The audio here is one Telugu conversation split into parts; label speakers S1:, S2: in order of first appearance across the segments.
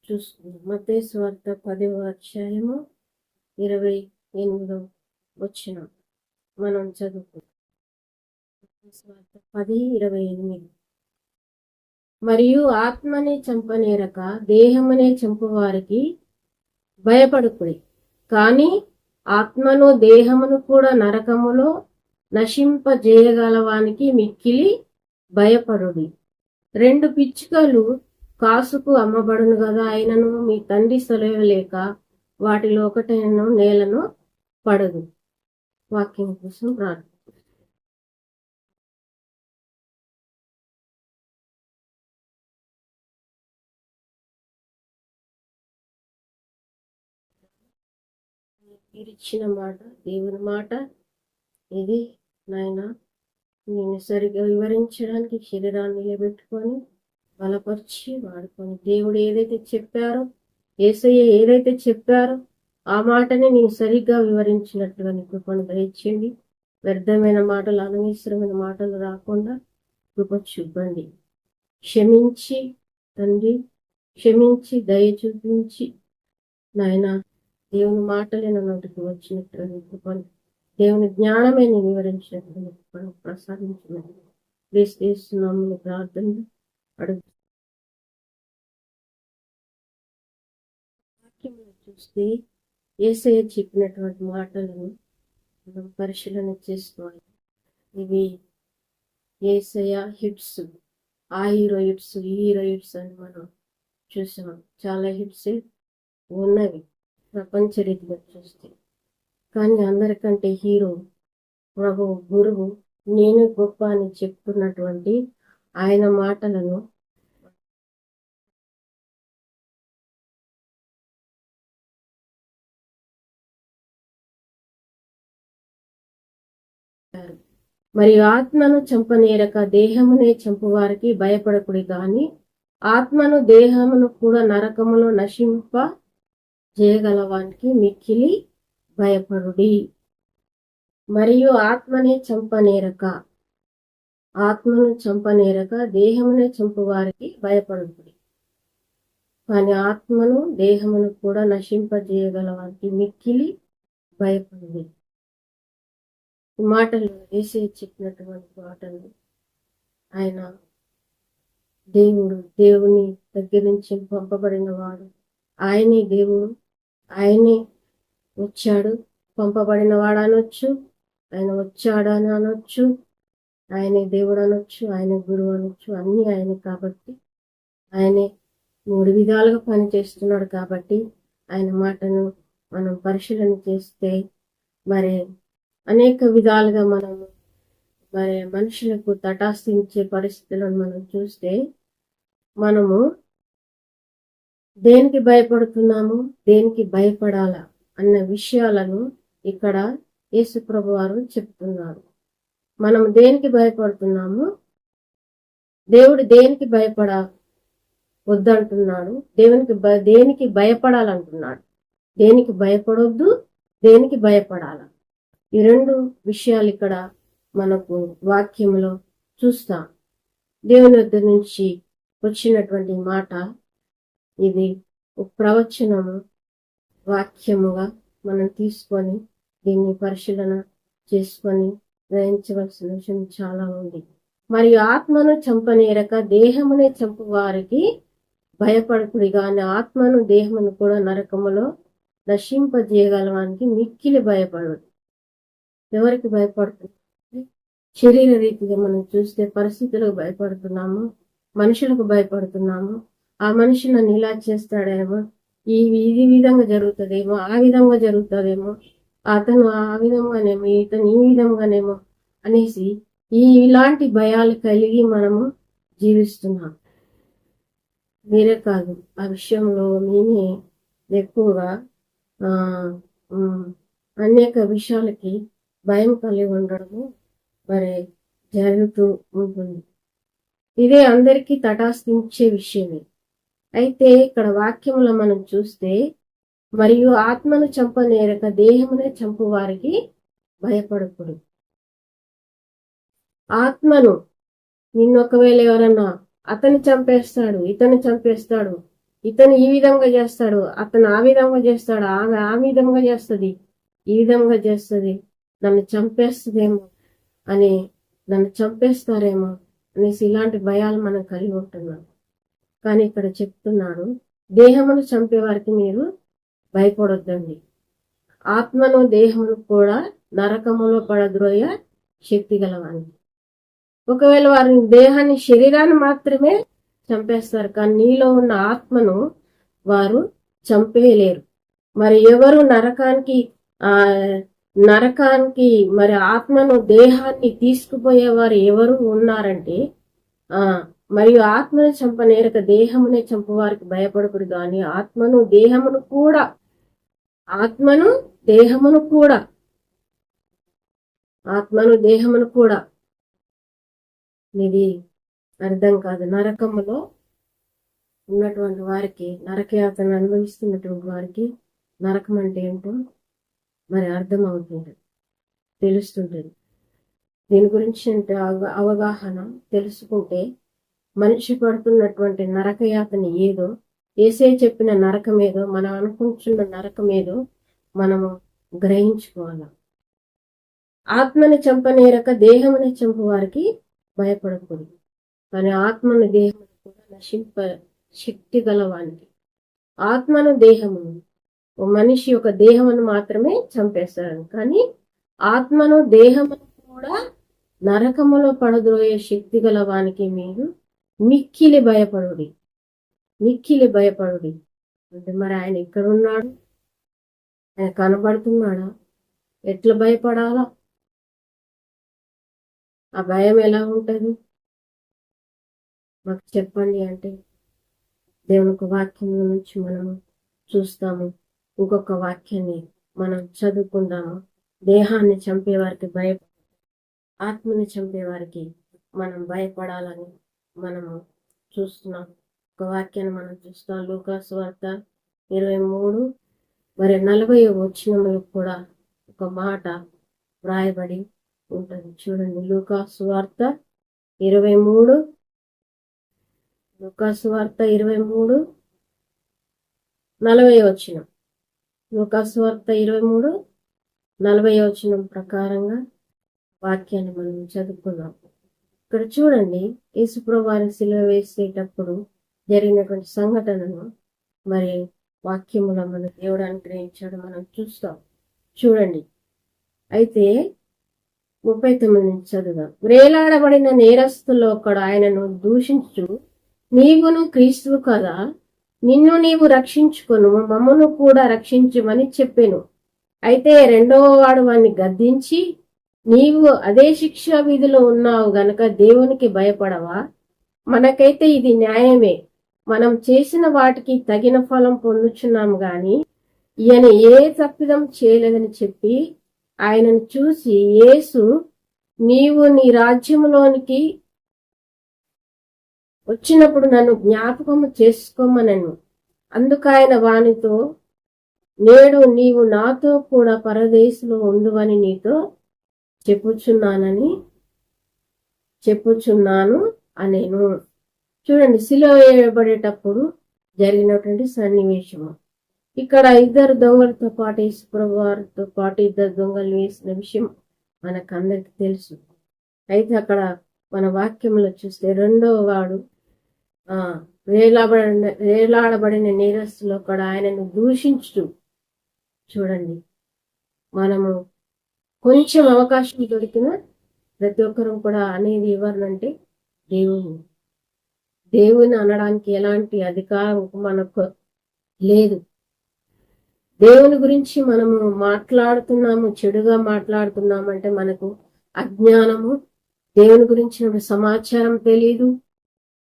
S1: చూసుకుందాం. మత్తయి సువార్త 10వ అధ్యాయము 28వ వచనం మనం చదువుకుందాం. మత్తయి సువార్త 10:28. మరియు ఆత్మని చంపనేరక దేహమునే చంపువారికి భయపడుకుడి, కానీ ఆత్మను దేహమును కూడా నరకములో నశింపజేయగలవానికి మిక్కిలి భయపడుడి. 2 పిచ్చుకలు కాసుకు అమ్మబడును గదా, అయినను మీ తండ్రి సెలవు లేక వాటిలో ఒకటైనను నేలను పడదు. వాక్యం కోసం ప్రార్థన. మీరిచ్చిన మాట దేవుని మాట ఇది నాయన. నేను సరిగ్గా వివరించడానికి శరీరాన్ని నిలబెట్టుకొని బలపరిచి వాడుకొని దేవుడు ఏదైతే చెప్పారో, యేసయ్య ఏదైతే చెప్పారో ఆ మాటని నేను సరిగ్గా వివరించినట్లుగా నీ కృపను దయచేయండి. వ్యర్థమైన మాటలు, అనవసరమైన మాటలు రాకుండా కృప చూపండి. క్షమించి తండ్రి, క్షమించి దయ చూపించి నాయన దేవుని మాటలే నా నోటికి వచ్చినట్టుగా నీ కృపను, దేవుని జ్ఞానమే నేను వివరించినట్టుగా నీ కృపను ప్రసాదించినట్టు క్రీస్తునామమున ప్రార్థన అడుగు. వాక్యంలో చూస్తే యేసయ్య చెప్పినటువంటి మాటలను మనం పరిశీలన చేసుకోవాలి. ఇవి యేసయ్య హిట్స్, ఆ హీరో హిట్స్, ఈ హీరో హిట్స్ అని మనం చూసాం. చాలా హిట్స్ ఉన్నవి ప్రపంచ రీతిగా చూస్తే, కానీ అందరికంటే హీరో, ప్రభు, గురువు, నేను గొప్ప అని చెప్తున్నటువంటి ఆయన మాటలను మరియు ఆత్మను చంపనేరక దేహమునే చంపువారికి భయపడకుడి, కానీ ఆత్మను దేహమును కూడా నరకములో నశింప చేయగలవానికి మిక్కిలి భయపడుడి. మరియు ఆత్మనే చంపనేరక, ఆత్మను చంపనేరక దేహమునే చంపువారికి భయపడుకుడి, కానీ ఆత్మను దేహమును కూడా నశింపజేయగలవానికి మిక్కిలి భయపడుడి. ఈ మాటలు యేసయ్య చెప్పినటువంటి మాటలు. ఆయన దేవుని దగ్గర నుంచి పంపబడిన వాడు, ఆయనే దేవుడు, ఆయనే వచ్చాడు, పంపబడిన వాడు అనొచ్చు, ఆయన వచ్చాడు అని అనొచ్చు, ఆయనే దేవుడు అనొచ్చు, ఆయన గురువు అనొచ్చు, అన్నీ ఆయన. కాబట్టి ఆయనే 3 విధాలుగా పనిచేస్తున్నాడు. కాబట్టి ఆయన మాటను మనం పరిశీలన చేస్తే మరి అనేక విధాలుగా మనము మరి మనుషులకు తటాస్థించే పరిస్థితులను మనం చూస్తే మనము దేనికి భయపడుతున్నాము, దేనికి భయపడాలా అన్న విషయాలను ఇక్కడ యేసు ప్రభు వారు చెప్తున్నారు. మనం దేనికి భయపడుతున్నాము, దేవుడు దేనికి వద్దంటున్నాడు, దేనికి భయపడాలంటున్నాడు, దేనికి భయపడొద్దు, దేనికి భయపడాల. ఈ 2 విషయాలు ఇక్కడ మనకు వాక్యంలో చూస్తాం. దేవుని వద్ద నుంచి వచ్చినటువంటి మాట ఇది ఒక ప్రవచనము, వాక్యముగా మనం తీసుకొని దీన్ని పరిశీలన చేసుకొని గ్రహించవలసిన విషయం చాలా ఉంది. మరియు ఆత్మను చంపనేరక దేహమునే చంపు వారికి భయపడకుడి, కానీ ఆత్మను దేహమును కూడా నరకములో నశింపజేయగలవానికి మిక్కిలి భయపడు. ఎవరికి భయపడుతుంది? శరీర రీతిగా మనం చూస్తే పరిస్థితులకు భయపడుతున్నాము, మనుషులకు భయపడుతున్నాము. ఆ మనిషి నన్ను ఇలా చేస్తాడేమో, ఇది విధంగా జరుగుతుందేమో, ఆ విధంగా జరుగుతుందేమో, అతను ఆ విధంగానేమో, ఇతను ఈ విధంగానేమో అనేసి ఇలాంటి భయాలు కలిగి మనము జీవిస్తున్నాం. మీరే కాదు, ఆ విషయంలో నేనే ఎక్కువగా అనేక విషయాలకి భయం కలిగి ఉండడము మరి జరుగుతూ ఉంటుంది. ఇదే అందరికీ తటాస్థించే విషయమే. అయితే ఇక్కడ వాక్యంలో మనం చూస్తే మరియు ఆత్మను చంపనేరక దేహమునే చంపు వారికి భయపడకుడు. ఆత్మను నిన్ను ఒకవేళ ఎవరన్నా అతను చంపేస్తాడు, ఇతను చంపేస్తాడు, ఇతను ఈ విధంగా చేస్తాడు, అతను ఆ విధంగా చేస్తాడు, ఆమె ఆ విధంగా చేస్తుంది, ఈ విధంగా చేస్తుంది, నన్ను చంపేస్తుందేమో అని, నన్ను చంపేస్తారేమో అనేసి ఇలాంటి భయాలు మనం కలిగి ఉంటున్నాం. కానీ ఇక్కడ చెప్తున్నాడు, దేహమును చంపే వారికి మీరు భయపడొద్దండి, ఆత్మను దేహమును కూడా నరకములో పడద్రోయ శక్తి గలవానికి. ఒకవేళ వారిని దేహాన్ని, శరీరాన్ని మాత్రమే చంపేస్తారు, కానీ నీలో ఉన్న ఆత్మను వారు చంపేయలేరు. మరి ఎవరు నరకానికి మరి ఆత్మను, దేహాన్ని తీసుకుపోయేవారు ఎవరు ఉన్నారంటే, మరియు ఆత్మను చంపనేరక దేహమునే చంపవారికి భయపడకుడు కానీ ఆత్మను దేహమును కూడా ఇది అర్థం కాదు. నరకములో ఉన్నటువంటి వారికి, నరకయాతను అనుభవిస్తున్నటువంటి వారికి నరకం అంటే ఏంటో మరి అర్థం అవుతుంది, తెలుస్తుంటుంది. దీని గురించి అంటే అవగాహన తెలుసుకుంటే మనిషి పడుతున్నటువంటి నరకయాతన ఏదో, ఏసే చెప్పిన నరకం ఏదో, మనం అనుకుంటున్న నరకం ఏదో మనము గ్రహించుకోవాలి. ఆత్మని చంపనేరక దేహముని చంపు వారికి భయపడకూడదు, కానీ ఆత్మను దేహమును కూడా నశింప శక్తి గలవానికి. ఆత్మను దేహమును, మనిషి యొక్క దేహమును మాత్రమే చంపేస్తాడు, కానీ ఆత్మను దేహమును కూడా నరకములో పడద్రోయే శక్తి గలవానికి మీరు మిక్కిలి భయపడుడి. అంటే మరి ఆయన ఎక్కడ ఉన్నాడు? ఆయన కనబడుతున్నాడా? ఎట్లా భయపడాలా? ఆ భయం ఎలా ఉంటుంది మాకు చెప్పండి అంటే, దేవునికి వాక్యం నుంచి మనము చూస్తాము. ఇంకొక వాక్యాన్ని మనం చదువుకుందాము. దేహాన్ని చంపేవారికి ఆత్మని చంపేవారికి మనం భయపడాలని మనము చూస్తున్నాం. ఒక వాక్యాన్ని మనం చూస్తాం. లూకా సువార్త 23 మరి 40 వచనంలో కూడా ఒక మాట వ్రాయబడి ఉంటుంది. చూడండి, లూకా సువార్త 23 40 వచనం. లూకా సువార్త 23:40 వచనం ప్రకారంగా వాక్యాన్ని మనం చదువుకుందాం. ఇక్కడ చూడండి, యేసుప్రభువు వారిని సిలువ వేసేటప్పుడు జరిగినటువంటి సంఘటనను మరి వాక్యములో మన దేవుడు అనుగ్రహించాడు, మనం చూస్తాం. చూడండి, అయితే 39 నుంచి చదువుదాం. వేలాడబడిన నేరస్తుల్లో ఒకడు ఆయనను దూషించు, నీవును క్రీస్తువు కదా, నిన్ను నీవు రక్షించుకొను, మమ్మను కూడా రక్షించమని చెప్పెను. అయితే రెండవ వాడు వాణ్ణి గద్దించి, నీవు అదే శిక్షా విధిలో ఉన్నావు గనక దేవునికి భయపడవా? మనకైతే ఇది న్యాయమే, మనం చేసిన వాటికి తగిన ఫలం పొందుచున్నాము గాని ఈయన ఏ తప్పిదం చేయలేదని చెప్పి ఆయనను చూసి, యేసు, నీవు నీ రాజ్యములోనికి వచ్చినప్పుడు నన్ను జ్ఞాపకము చేసుకోమనను. అందుకైన వానితో, నేడు నీవు నాతో కూడా పరదేశంలో ఉండువని నీతో చెప్పుచున్నాను అనేను. చూడండి, సిలువ వేయబడేటప్పుడు జరిగినటువంటి సన్నివేశము. ఇక్కడ ఇద్దరు దొంగలతో పాటు, యేసుప్రభు వారితో పాటు ఇద్దరు దొంగలు వేసిన విషయం మనకందరికి తెలుసు. అయితే అక్కడ మన వాక్యంలో చూస్తే రెండవ వాడు వేలాడబడిన నేరస్తులు అక్కడ ఆయనను దూషించు. చూడండి, మనము కొంచెం అవకాశం దొరికిన ప్రతి ఒక్కరూ కూడా అనేది ఎవరినంటే దేవుని అనడానికి ఎలాంటి అధికారం మనకు లేదు. దేవుని గురించి మనము మాట్లాడుతున్నాము, చెడుగా మాట్లాడుతున్నామంటే మనకు అజ్ఞానము, దేవుని గురించిన సమాచారం తెలియదు.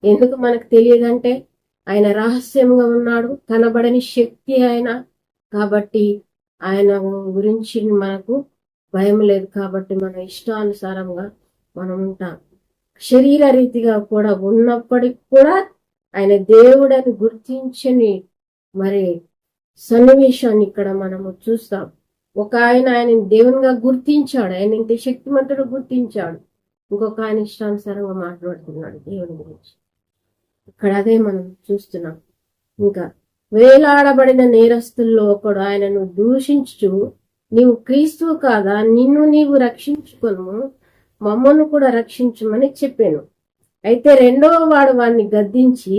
S1: ఎందుకు మనకు తెలియదంటే ఆయన రహస్యంగా ఉన్నాడు, కనబడని శక్తి ఆయన, కాబట్టి ఆయన గురించి మనకు భయం లేదు. కాబట్టి మన ఇష్టానుసారంగా మనం ఉంటాం. శరీర రీతిగా కూడా ఉన్నప్పటికి కూడా ఆయన దేవుడని గుర్తించని మరి సన్నివేశాన్ని ఇక్కడ మనము చూస్తాం. ఒక ఆయన దేవునిగా గుర్తించాడు, ఆయన ఇంత శక్తిమంతుడు గుర్తించాడు. ఇంకొక ఆయన ఇష్టానుసారంగా మాట్లాడుతున్నాడు దేవుని గురించి. ఇక్కడ అదే మనం చూస్తున్నాం. ఇంకా వేలాడబడిన నేరస్తుల్లో ఒకడు ఆయనను దూషించు, నీవు క్రీస్తువు కాదా, నిన్ను నీవు రక్షించుకొను, మమ్మను కూడా రక్షించుమని చెప్పాను. అయితే రెండవ వాడు వాడిని గద్దించి,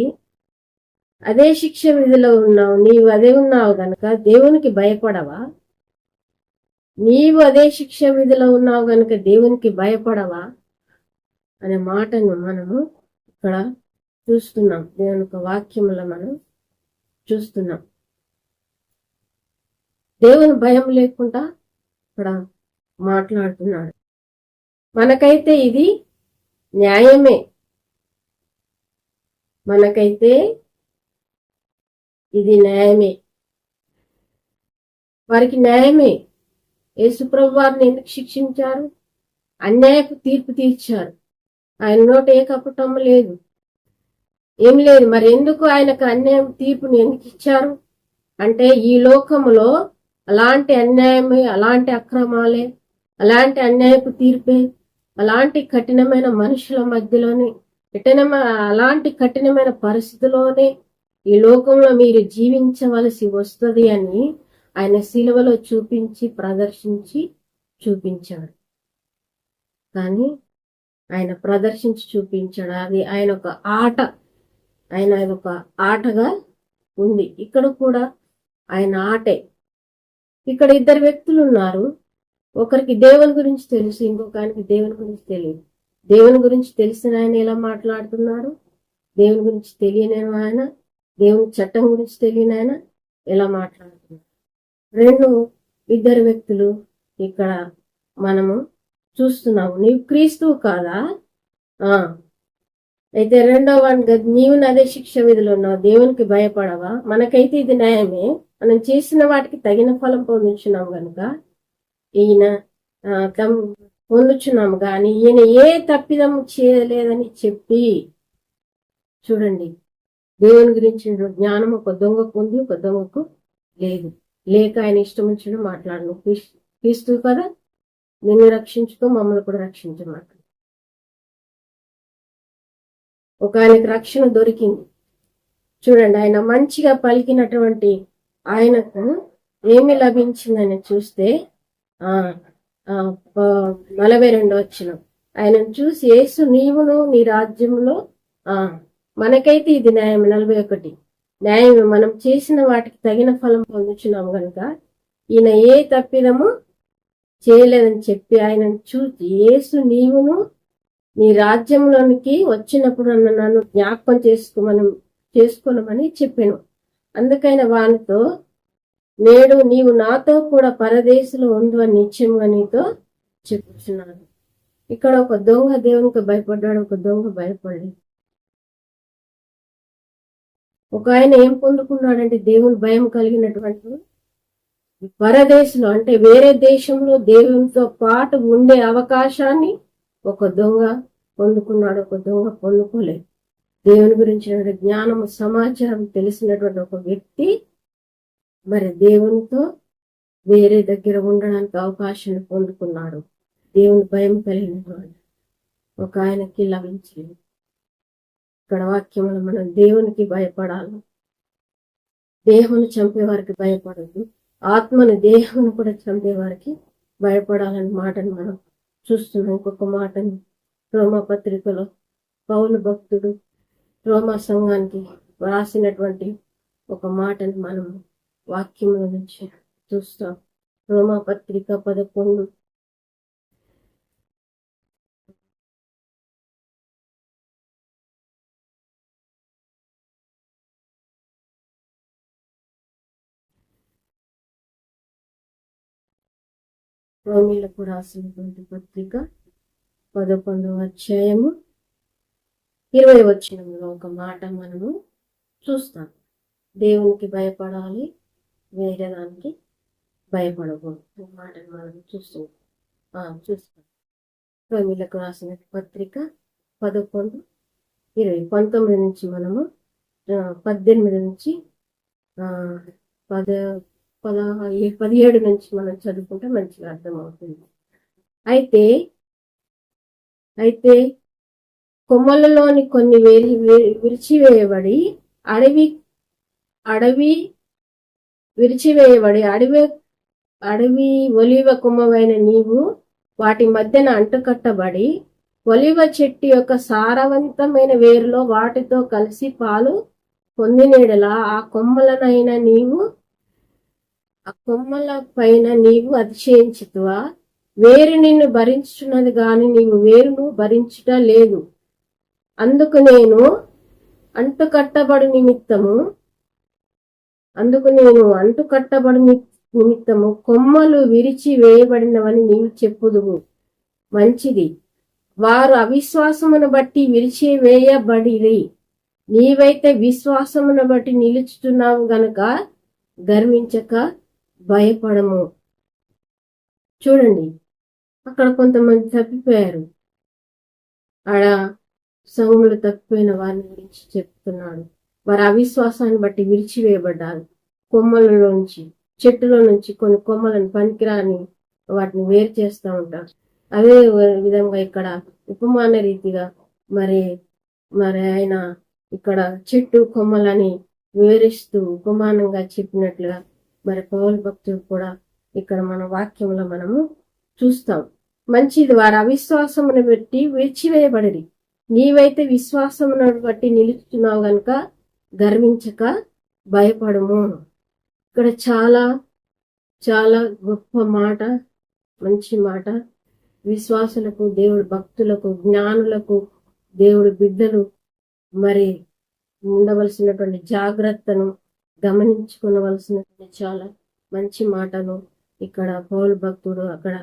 S1: అదే శిక్ష విధిలో ఉన్నావు, నీవు అదే ఉన్నావు గనక దేవునికి భయపడవా? నీవు అదే శిక్ష విధిలో ఉన్నావు గనక దేవునికి భయపడవా అనే మాటను మనము ఇక్కడ చూస్తున్నాం. దేవుని యొక్క వాక్యములో మనం చూస్తున్నాం. దేవుని భయం లేకుండా ఇక్కడ మాట్లాడుతున్నాడు. మనకైతే ఇది న్యాయమే, మనకైతే ఇది న్యాయమే, వారికి న్యాయమే. యేసుప్రభు వారిని ఎందుకు శిక్షించారు? అన్యాయపు తీర్పు తీర్చారు. ఆయన నోట ఏ కపటం లేదు, ఏం లేదు. మరి ఎందుకు ఆయనకు అన్యాయం తీర్పుని ఎందుకు ఇచ్చారు అంటే, ఈ లోకములో అలాంటి అన్యాయమే, అలాంటి అక్రమాలే, అలాంటి అన్యాయపు తీర్పే, అలాంటి కఠినమైన మనుషుల మధ్యలోనే, అలాంటి కఠినమైన పరిస్థితిలోనే ఈ లోకంలో మీరు జీవించవలసి వస్తుంది అని ఆయన శిలువలో చూపించి ప్రదర్శించి చూపించాడు. కానీ ఆయన ప్రదర్శించి చూపించాడు. అది ఆయన ఒక ఆట, ఆయన ఒక ఆటగా ఉంది. ఇక్కడ కూడా ఆయన ఆటే. ఇక్కడ ఇద్దరు వ్యక్తులు ఉన్నారు. ఒకరికి దేవుని గురించి తెలుసు, ఇంకొకరికి దేవుని గురించి తెలియదు. దేవుని గురించి తెలిసిన ఆయన ఎలా మాట్లాడుతున్నాడు, దేవుని గురించి తెలియని ఆయన, దేవుని చట్టం గురించి తెలియని ఆయన ఎలా మాట్లాడుతున్నాడు. ఇద్దరు వ్యక్తులు ఇక్కడ మనము చూస్తున్నాము. నీవు క్రీస్తువు కాదా? అయితే రెండవ వాడిని, నీవు అదే శిక్ష విధిలో ఉన్నావు, దేవునికి భయపడవా? మనకైతే ఇది న్యాయమే, మనం చేసిన వాటికి తగిన ఫలం పొందుచున్నాం కనుక ఈయన పొందుచున్నాము. కానీ ఈయన ఏ తప్పిదం చేయలేదని చెప్పి, చూడండి, దేవుని గురించి జ్ఞానం ఒక దొంగకు ఉంది, ఒక దొంగకు లేదు. లేక ఆయన ఇష్టం వచ్చినట్టు మాట్లాడను. క్రీస్తువు కదా, నిన్ను రక్షించుకో, మమ్మల్ని కూడా రక్షించమాట. ఒక ఆయనకు రక్షణ దొరికింది. చూడండి, ఆయన మంచిగా పలికినటువంటి ఆయనకు ఏమి లభించిందని చూస్తే 42 వచ్చిన ఆయనను చూసి, యేసు నీవును నీ రాజ్యంలో మనకైతే ఇది న్యాయం. 41 న్యాయం, మనం చేసిన వాటికి తగిన ఫలం పొందుచున్నాం కనుక ఈయన ఏ తప్పిదము చేయలేదని చెప్పి ఆయనను చూసి, యేసు నీవును నీ రాజ్యంలోనికి వచ్చినప్పుడు నన్ను జ్ఞాపకం చేసుకోమని చెప్పాను. అందుకైన వానితో, నేడు నీవు నాతో కూడా పరదేశంలో ఉండు అని నిశ్చయముగా నీతో చెప్పుచున్నాను. ఇక్కడ ఒక దొంగ దేవునికి భయపడ్డాడు, ఒక దొంగ భయపడలేదు. ఒక ఆయన ఏం పొందుకున్నాడంటే, దేవుని భయం కలిగినటువంటి పరదేశంలో అంటే వేరే దేశంలో దేవునితో పాటు ఉండే అవకాశాన్ని ఒక దొంగ పొందుకున్నాడు, ఒక దొంగ పొందుకోలేదు. దేవుని గురించిన జ్ఞానము సమాచారం తెలిసినటువంటి ఒక వ్యక్తి మరి దేవునితో వేరే దగ్గర ఉండడానికి అవకాశాన్ని పొందుకున్నాడు. దేవుని భయం కలిగినటువంటి ఒక ఆయనకి లభించింది. ఇక్కడ వాక్యంలో మనం దేవునికి భయపడాలి. దేహమును చంపేవారికి భయపడదు, ఆత్మను దేహమును కూడా చంపేవారికి భయపడాలని మాటను మనం చూస్తున్నాం. ఇంకొక మాటను రోమా పత్రికలో పౌలు భక్తుడు రోమా సంఘానికి రాసినటువంటి ఒక మాటను మనం వాక్యంలో నుంచి చూస్తాం. రోమా పత్రిక 11 రోమీలకు రాసినటువంటి పత్రిక 11వ అధ్యాయము 20వ వచనంలో ఒక మాట మనము చూస్తాం. దేవునికి భయపడాలి, వేరే దానికి భయపడకూడదు మాటను మనం చూస్తాం. రోమీలకు రాసిన పత్రిక 11:20, 19 నుంచి మనము 18 నుంచి 17 నుంచి మనం చదువుకుంటే మంచిగా అర్థమవుతుంది. అయితే కొమ్మలలోని కొన్ని విరిచివేయబడి అడవి విరిచివేయబడి అడవి ఒలివ కొమ్మవైన నీవు వాటి మధ్యన అంటుకట్టబడి ఒలివ చెట్టు యొక్క సారవంతమైన వేరులో వాటితో కలిసి పాలు పొందినేడలా ఆ కొమ్మల పైన నీవు అతిశయించుతువా? వేరు నిన్ను భరించున్నది గాని నీవు వేరును భరించుట లేదు. అందుకు నేను అంటుకట్టబడి నిమిత్తము కొమ్మలు విరిచి వేయబడినవని నీవు చెప్పుదువు. మంచిది, వారు అవిశ్వాసమును బట్టి విరిచి వేయబడిరి. నీవైతే విశ్వాసమును బట్టి నిలుచుతున్నావు గనుక గర్వించక భయపడము. చూడండి, అక్కడ కొంతమంది తప్పిపోయారు. ఆడ సంఘములు తప్పిపోయిన వారిని గురించి చెప్తున్నాడు. వారి అవిశ్వాసాన్ని బట్టి విరిచివేయబడ్డారు. కొమ్మలలోంచి, చెట్టులో నుంచి కొన్ని కొమ్మలను పనికిరాని వాటిని వేరు చేస్తూ ఉంటారు. అదే విధంగా ఇక్కడ ఉపమాన రీతిగా మరి ఆయన ఇక్కడ చెట్టు కొమ్మలని వివరిస్తూ ఉపమానంగా చెప్పినట్లుగా మరి పౌలు భక్తులు కూడా ఇక్కడ మన వాక్యంలో మనము చూస్తాం. మంచిది, వారి అవిశ్వాసమును బట్టి విరిచివేయబడిరి. నీవైతే విశ్వాసమును బట్టి నిలుచుతున్నావు గనుక గర్వించక భయపడము. ఇక్కడ చాలా చాలా గొప్ప మాట, మంచి మాట. విశ్వాసులకు, దేవుడు భక్తులకు, జ్ఞానులకు, దేవుడు బిడ్డలు మరి ఉండవలసినటువంటి జాగ్రత్తను గమనించుకోవలసినటువంటి చాలా మంచి మాటను ఇక్కడ పౌలు భక్తుడు అక్కడ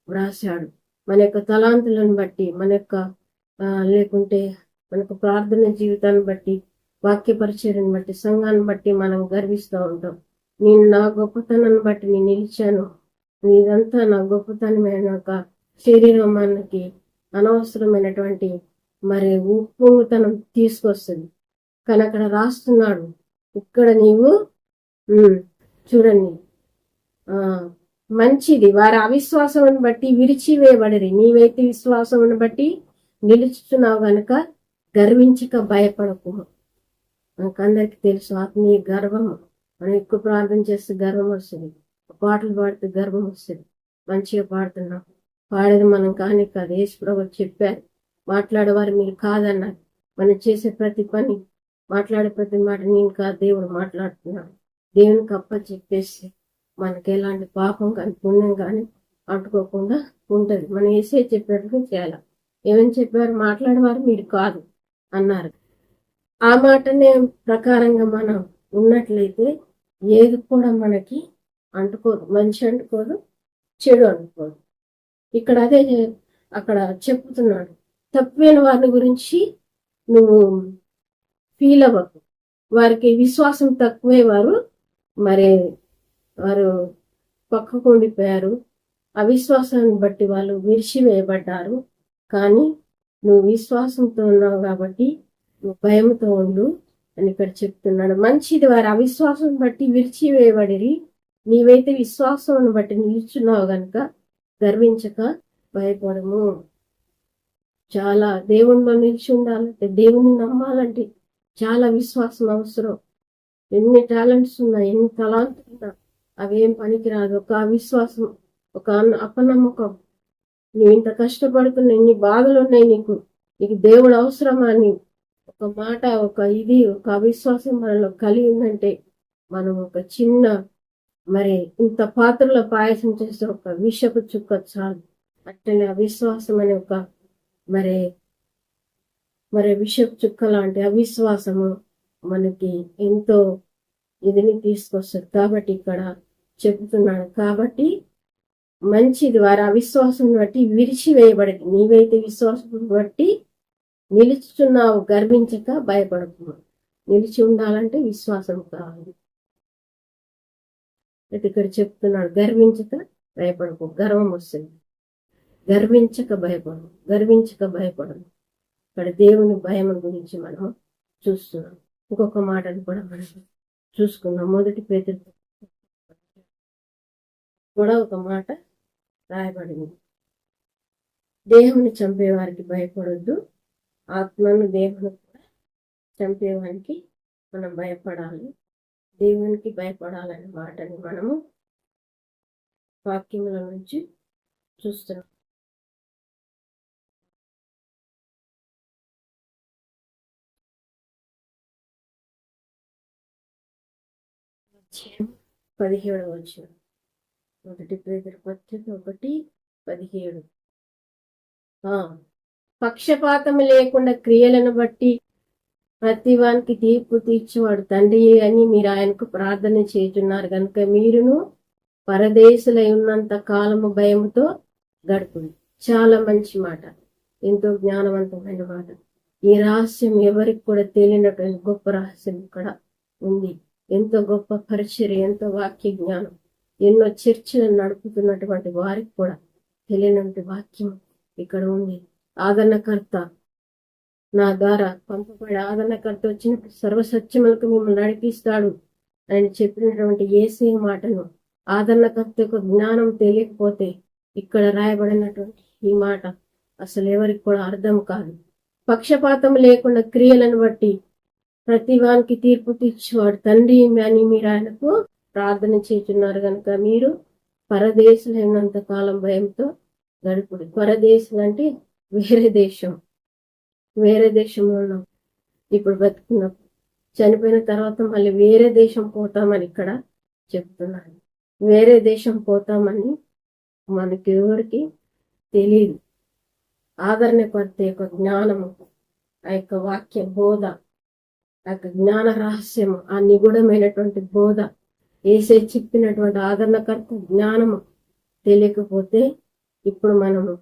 S1: వ్రాశాడు. మన యొక్క తలాంతులను బట్టి, మన యొక్క లేకుంటే మనకు ప్రార్థన జీవితాన్ని బట్టి, వాక్య పరిచర్యను బట్టి, సంఘాన్ని బట్టి మనం గర్విస్తూ ఉంటాం. నేను నా గొప్పతనాన్ని బట్టి నేను నిలిచాను, ఇదంతా నా గొప్పతనమైన ఒక శరీరానికి అనవసరమైనటువంటి మరి ఉప్పొంగుతనం తీసుకొస్తుంది. కానీ అక్కడ రాస్తున్నాడు, ఇక్కడ నీవు చూడండి, మంచిది, వారి అవిశ్వాసమును బట్టి విరిచివేయబడిరి. నీవైతే విశ్వాసమును బట్టి నిలుచుతున్నావు గనుక గర్వించక భయపడకు. మనకందరికి తెలుసు ఆత్మీయ గర్వము. మనం ఎక్కువ ప్రార్థన చేస్తే గర్వం వస్తుంది, పాటలు పాడితే గర్వం వస్తుంది. మంచిగా పాడుతున్నాం, పాడేది మనం కానీ కాదు. యేసు ప్రభువు చెప్పారు, మాట్లాడేవారు మీరు కాదన్నారు. మనం చేసే ప్రతి పని, మాట్లాడే ప్రతి మాట నేను కాదు, దేవుడు మాట్లాడుతున్నాడు. దేవునికి అప్ప చెప్పేసి మనకి ఎలాంటి పాపం కానీ పుణ్యం కానీ అంటుకోకుండా ఉంటుంది. మనం వేసే చెప్పినట్టుగా చేయాలి. ఏమని చెప్పారు? మాట్లాడేవారు మీరు కాదు అన్నారు. ఆ మాటనే ప్రకారంగా మనం ఉన్నట్లయితే ఏది కూడా మనకి అంటుకోదు, మంచి అంటుకోదు, చెడు అంటుకోదు. ఇక్కడ అదే అక్కడ చెప్తున్నాడు. తప్పిన వారిని గురించి నువ్వు ఫీల్ అవ్వకు. వారికి విశ్వాసం తక్కువే, వారు పక్కకు ఉండిపోయారు. అవిశ్వాసాన్ని బట్టి వాళ్ళు విరిచివేయబడ్డారు. కానీ నువ్వు విశ్వాసంతో ఉన్నావు కాబట్టి నువ్వు భయంతో ఉండు అని ఇక్కడ చెప్తున్నాడు. మంచిది, వారి అవిశ్వాసం బట్టి విరిచివేయబడిరి. నీవైతే విశ్వాసం బట్టి నిలుచున్నావు గనుక గర్వించక భయపడము. చాలా దేవుణ్ణిలో నిలిచి ఉండాలంటే, దేవుని నమ్మాలంటే చాలా విశ్వాసం అవసరం. ఎన్ని టాలెంట్స్ ఉన్నా, ఎన్ని తలాంతులు ఉన్నా అవేం పనికిరాదు. ఒక అవిశ్వాసం, ఒక అపనమ్మకం. నువ్వు ఇంత కష్టపడుతున్నా, ఇన్ని బాధలు ఉన్నాయి, నీకు దేవుడు అవసరమా అని ఒక మాట, ఒక అవిశ్వాసం మనలో కలిగి ఉందంటే మనం ఒక చిన్న ఇంత పాత్రలో పాయసం చేస్తే ఒక విషపు చుక్క చాలు. అట్లనే అవిశ్వాసం అనే ఒక విషపు చుక్క లాంటి అవిశ్వాసము మనకి ఎంతో ఇదిని తీసుకొస్తుంది. కాబట్టి ఇక్కడ చెబుతున్నాడు, కాబట్టి మంచిది, వారి అవిశ్వాసం బట్టి విరిచివేయబడింది. నీవైతే విశ్వాసం బట్టి నిలుచుతున్నావు, గర్వించక భయపడకు. నిలిచి ఉండాలంటే విశ్వాసం కావాలి. ఇక్కడ చెప్తున్నాడు, గర్వించక భయపడకు. గర్వం వస్తుంది, గర్వించక భయపడము. ఇక్కడ దేవుని భయం గురించి మనం చూస్తున్నాం. ఇంకొక మాటను కూడా మనం చూసుకున్నాం. 1 పేతురు కూడా ఒక మాట రాయబడింది, దేహంని చంపేవారికి భయపడొద్దు, ఆత్మను దేవుని కూడా చంపేవారికి మనం భయపడాలి. దేవునికి భయపడాలనే మాటని మనము వాక్యముల నుంచి చూస్తున్నాం. అధ్యాయం 17వ వచనం, 1 పేతురు పత్రిక 1:17. పక్షపాతము లేకుండా క్రియలను బట్టి ప్రతివానికి తీర్పు తీర్చేవాడు తండ్రి అని మీరు ఆయనకు ప్రార్థన చేస్తున్నారు కనుక మీరును పరదేశులై ఉన్నంత కాలము భయముతో గడుపు. చాలా మంచి మాట, ఎంతో జ్ఞానవంతమైన మాట. ఈ రహస్యం ఎవరికి కూడా తెలియనటువంటి గొప్ప రహస్యం ఇక్కడ ఉంది. ఎంతో గొప్ప పరిచర్య, ఎంతో వాక్య జ్ఞానం, ఎన్నో చర్చలను నడుపుతున్నటువంటి వారికి కూడా తెలియనటువంటి వాక్యం ఇక్కడ ఉంది. ఆదరణకర్త, నా ద్వారా పంపబడి ఆదరణకర్త వచ్చినప్పుడు సర్వసత్యములకు మిమ్మల్ని నడిపిస్తాడు అని చెప్పినటువంటి యేసయ్య మాటను, ఆదరణకర్త యొక్క జ్ఞానం తెలియకపోతే ఇక్కడ రాయబడినటువంటి ఈ మాట అసలు ఎవరికి కూడా అర్థం కాదు. పక్షపాతం లేకుండా క్రియలను బట్టి ప్రతి వానికి తీర్పు తీర్చేవాడు తండ్రి అని మీరు ఆయనకు ప్రార్థన చేస్తున్నారు కనుక మీరు పరదేశులైనంత కాలం భయంతో గడుపుడు. పరదేశం అంటే వేరే దేశం, వేరే దేశంలో ఉన్నాం. ఇప్పుడు బతుకున్నప్పుడు చనిపోయిన తర్వాత మళ్ళీ వేరే దేశం పోతామని ఇక్కడ చెప్తున్నాను. వేరే దేశం పోతామని మనకి ఎవరికి తెలియదు. ఆదరణకర్త యొక్క జ్ఞానము, ఆ యొక్క వాక్య బోధ, ఆ యొక్క జ్ఞాన రహస్యము, ఆ నిగూఢమైనటువంటి బోధ, ఏసే చెప్పినటువంటి ఆదరణకర్త జ్ఞానము తెలియకపోతే ఇప్పుడు మనము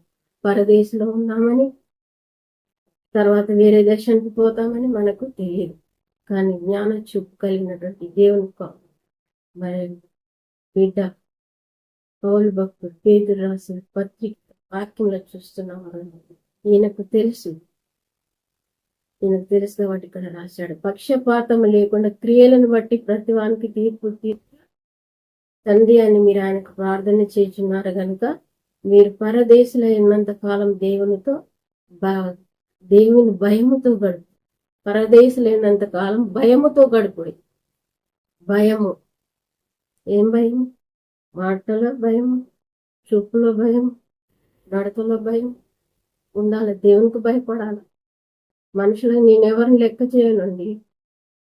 S1: పరదేశంలో ఉన్నామని, తర్వాత వేరే దేశానికి పోతామని మనకు తెలియదు. కానీ జ్ఞాన చూపు కలిగినటువంటి దేవుని మరి బిడ్డ పౌలు భక్తుడు పేతురు రాసిన పత్రిక వాక్యంలో చూస్తున్నాం. ఈయనకు తెలుసు కాబట్టి ఇక్కడ రాశాడు, పక్షపాతం లేకుండా క్రియలను బట్టి ప్రతి వానికి తీర్పు తండ్రి అని మీరు ఆయనకు ప్రార్థన చేస్తున్నారు కనుక మీరు పరదేశంలో ఉన్నంత కాలం దేవుని భయముతో గడుపు. పరదేశులైనంత కాలం భయముతో గడుపుడి. భయము, ఏం భయం? మాటలో భయం, చూపులో భయం, నడకలో భయం ఉండాలి. దేవునికి భయపడాలి. మనుషులకు నేనెవరిని లెక్క చేయనండి,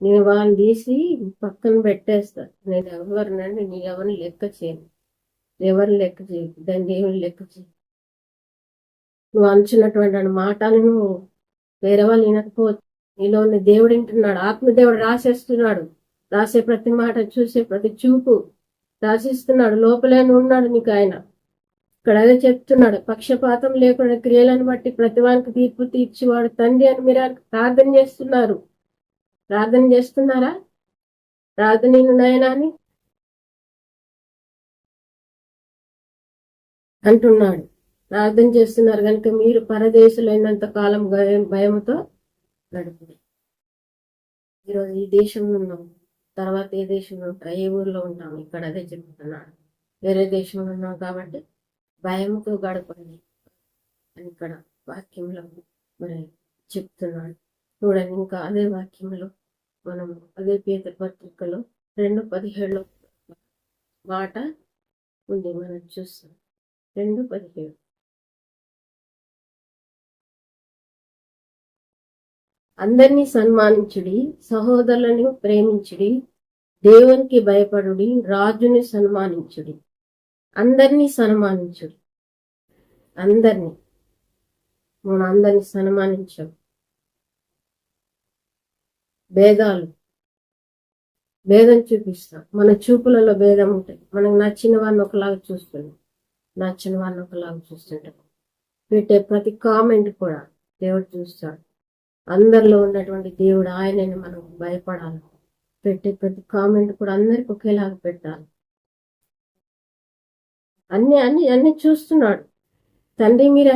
S1: నేను వాళ్ళని తీసి పక్కన పెట్టేస్తాను. నేను ఎవరినండి, నీ ఎవరిని లెక్క చేయను, ఎవరిని లెక్క చేయను, దాన్ని దేవుని లెక్క చేయ. నువ్వు అంచున్నటువంటి మాటలను వేరే వాళ్ళు వినకపోవచ్చు, నీలో ఉన్న దేవుడు వింటున్నాడు. ఆత్మదేవుడు రాసేస్తున్నాడు. రాసే ప్రతి మాట, చూసే ప్రతి చూపు రాసిస్తున్నాడు. లోపలేని ఉన్నాడు నీకు ఆయన. ఇక్కడ అదే చెప్తున్నాడు, పక్షపాతం లేకుండా క్రియలను బట్టి ప్రతివానికి తీర్పు తీర్చేవాడు తండ్రి అని మీరు ప్రార్థన చేస్తున్నారు. ప్రార్థన చేస్తున్నారా? ప్రార్థన నాయనా అని అంటున్నాడు. ప్రార్థన చేస్తున్నారు కనుక మీరు పరదేశులైనంత కాలం భయముతో గడుపు. ఈరోజు ఈ దేశంలో ఉన్నాం, తర్వాత ఏ దేశంలో ఉంటాం, ఏ ఊర్లో ఉంటాం, ఇక్కడ అదే చెప్తున్నాడు. వేరే దేశంలో ఉన్నాం కాబట్టి భయంతో గడపండి అని ఇక్కడ వాక్యంలో మరి చెప్తున్నాడు. చూడండి, ఇంకా అదే వాక్యంలో మనం అదే పేతురు పత్రికలో 2:17 మాట ఉంది, మనం చూస్తాం. 2:17, అందరినీ సన్మానించుడి, సహోదరులను ప్రేమించుడి, దేవునికి భయపడుడి, రాజుని సన్మానించుడి. అందరినీ సన్మానించుడి. అందరినీ, మనం అందరినీ సన్మానించాం. భేదం చూపిస్తాం. మన చూపులలో భేదం ఉంటాయి. మనకు నచ్చిన వారిని ఒకలాగా చూస్తున్నాం, నచ్చిన వారిని ఒకలాగా చూస్తుంటాం. పెట్టే ప్రతి కామెంట్ కూడా దేవుడు చూస్తాడు. అందరిలో ఉన్నటువంటి దేవుడు ఆయనని మనం భయపడాలి. పెట్టే ప్రతి కామెంట్ కూడా అందరికి ఒకేలాగా పెట్టాలి. అన్ని చూస్తున్నాడు తండ్రి. మీరు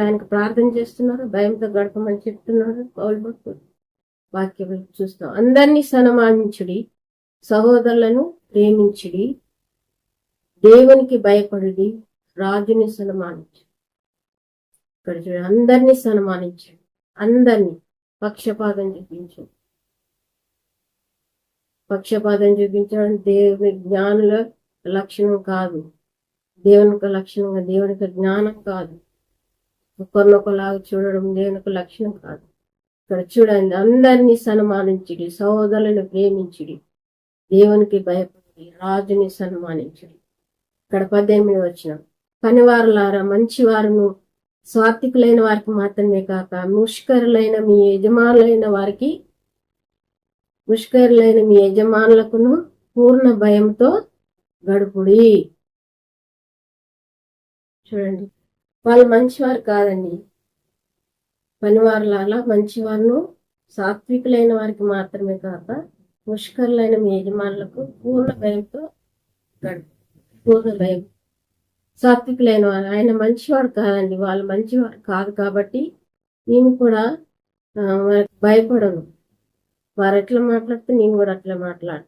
S1: ఆయనకు ప్రార్థన చేస్తున్నారు, భయంతో గడపమని చెప్తున్నాడు పౌలు భక్తుడు. వాక్యం చూస్తాం. అందరినీ సన్మానించుడి, సహోదరులను ప్రేమించుడి, దేవునికి భయపడుడి, రాజుని సన్మానించు. ఇక్కడ చూడండి, అందరినీ సన్మానించండి, అందరినీ పక్షపాతం చూపించు. పక్షపాతం చూపించడం దేవుని జ్ఞానుల లక్షణం కాదు. దేవునికి లక్షణంగా దేవునికి జ్ఞానం కాదు. ఒకరినొకలాగా చూడడం దేవునికి లక్షణం కాదు. ఇక్కడ చూడండి, అందరినీ సన్మానించుడి, సహోదరులను ప్రేమించుడి, దేవునికి భయపడి రాజుని సన్మానించుడి. ఇక్కడ 18 వచ్చిన పనివారులారా మంచివారును స్వార్థికులైన వారికి మాత్రమే కాక ముష్కరులైన మీ యజమానులకును పూర్ణ భయంతో గడుపుడి. చూడండి, వాళ్ళు మంచివారు కాదండి. పనివారులారా మంచివారును సాత్వికులైన వారికి మాత్రమే కాక ముష్కరులైన మీ యజమానులకు పూర్ణ భయంతో గడుపు. పూర్ణ భయం. సాత్వికులైన వారు, ఆయన మంచివాడు కాదండి, వాళ్ళు మంచివారు కాదు కాబట్టి నేను కూడా భయపడను. వారు ఎట్లా మాట్లాడితే నేను కూడా అట్లా మాట్లాడు.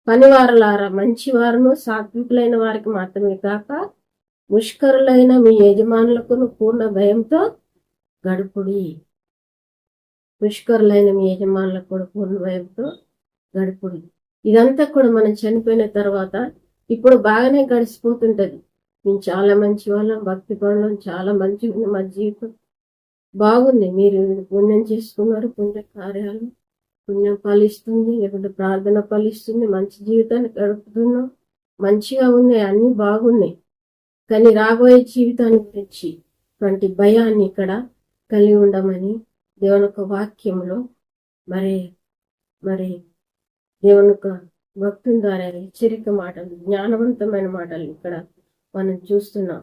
S1: పనివారులారా మంచివారును సాత్వికులైన వారికి మాత్రమే కాక ముష్కరులైన మీ యజమానులకు పూర్ణ భయంతో గడుపుడి. ముష్కరులైన మీ యజమానులకు కూడా పూర్ణ భయంతో గడుపుడి. ఇదంతా కూడా మనం చనిపోయిన తర్వాత ఇప్పుడు బాగానే గడిచిపోతుంటది. మేము చాలా మంచి వాళ్ళం, భక్తి పనులం, చాలా మంచి ఉంది, మా జీవితం బాగుంది. మీరు పుణ్యం చేసుకున్నారు, పుణ్య కార్యాలు, పుణ్యం ఫలిస్తుంది, లేకుంటే ప్రార్థన ఫలిస్తుంది, మంచి జీవితాన్ని గడుపుతున్నాం, మంచిగా ఉన్నాయి, అన్ని బాగున్నాయి. కానీ రాబోయే జీవితాన్ని గురించి వంటి భయాన్ని ఇక్కడ కలిగి ఉండమని దేవుని యొక్క వాక్యంలో మరి దేవుని యొక్క భక్తుల ద్వారా హెచ్చరిక మాటలు, జ్ఞానవంతమైన మాటలు ఇక్కడ మనం చూస్తున్నాం.